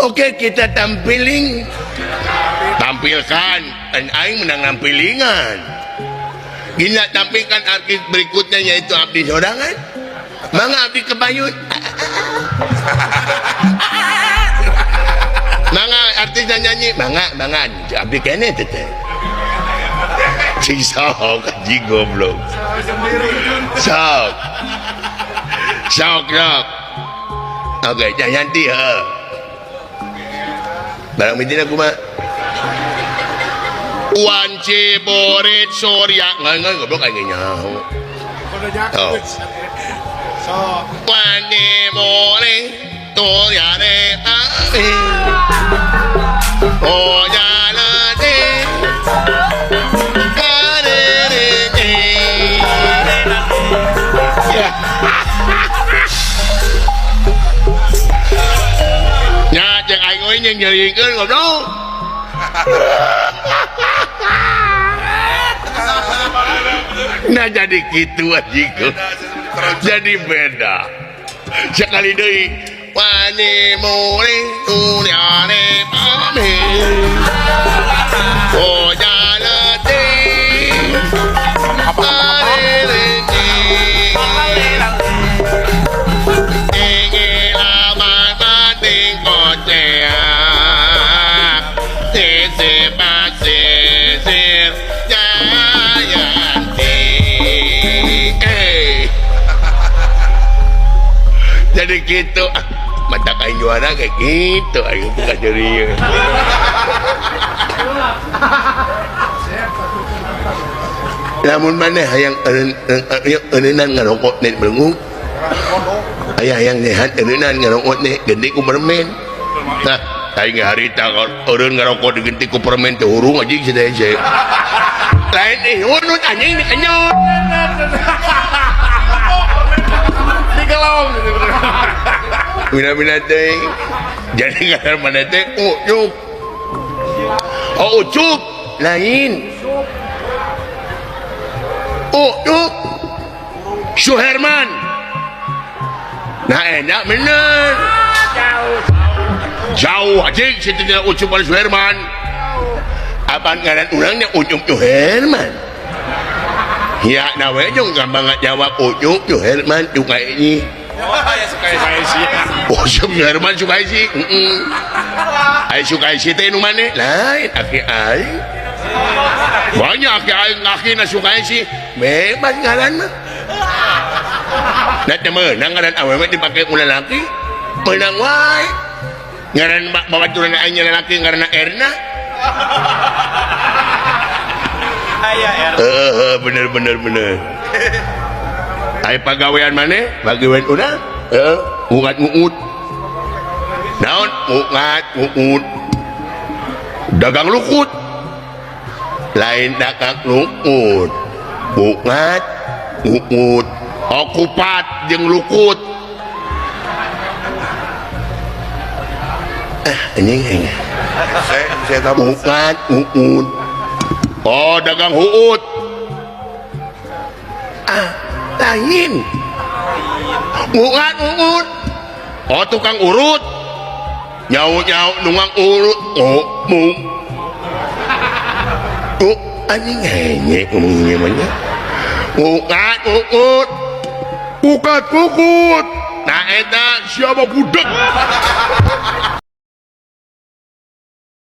Oke, kita tampilkan aing menang nampilingan. Gila tampilkan artis berikutnya yaitu abdi sorangan. Mangga abdi kebayut. Mangga artisnya nyanyi, mangga abdi kene teh. Cing sok anjing goblok. Sok. Oke, jangan dia. Barang mintin aku mah. Wanci borit surya nggak goblok kayak nyaho. Oh. Wanci borit surya deh. Oh jalan deh. Nya cek aing euy yang nyarikeun goblok. Nah jadi gitu anjing. Jadi beda. Sekali deui wani muli tuliane pame. Oh jalati. Jadi gitu mata kain juara kayak gitu ayo buka ceria. Namun mana yang eueunan ngarokok nih berengung aya yang sehat eueunan ngarokok nih gede ku permen. Nah aing harita eureun ngarokok digenti ku permen teh hurung anjing sadaya. Lain unut anjing dikenyot. Dikelong. Mina-mina teh. Jadi ngaran mana teh ucup. Oh ucup lain. Ucup. Suherman. Nah enak bener. Jauh aja situ ucup pada Suherman. Apaan ngaran urangnya ucup Suherman. Ya nawe jong gampang jawab ucup Suherman juga ini. Oh, ya suka saya sih. Oh, Suherman suka sih. Ai suka sih teh nu maneh? Lain aki ai. Banyak aki ai ngaki na suka sih. Bebas ngaran mah. Nah temen, ngaran awewe dipakai ku lalaki. Menang wae. Ngaran babaturan aing lalaki ngaranna Erna. Aya Erna. Bener. Ai pagawean maneh? Pagawean urang? Heeh, ngungat-ngungut. Naon? Ngungat-ngungut. Dagang lukut. Lain dagang lukut. Ngungat-ngungut. Okupat jeung lukut. Anjing. Saya tahu ngungat-ngungut. Oh, dagang huut. Lain ngungut oh tukang urut nyau nungang urut oh anjing ngeyek ngomongnya banyak ngungut kukat nah eta siapa budak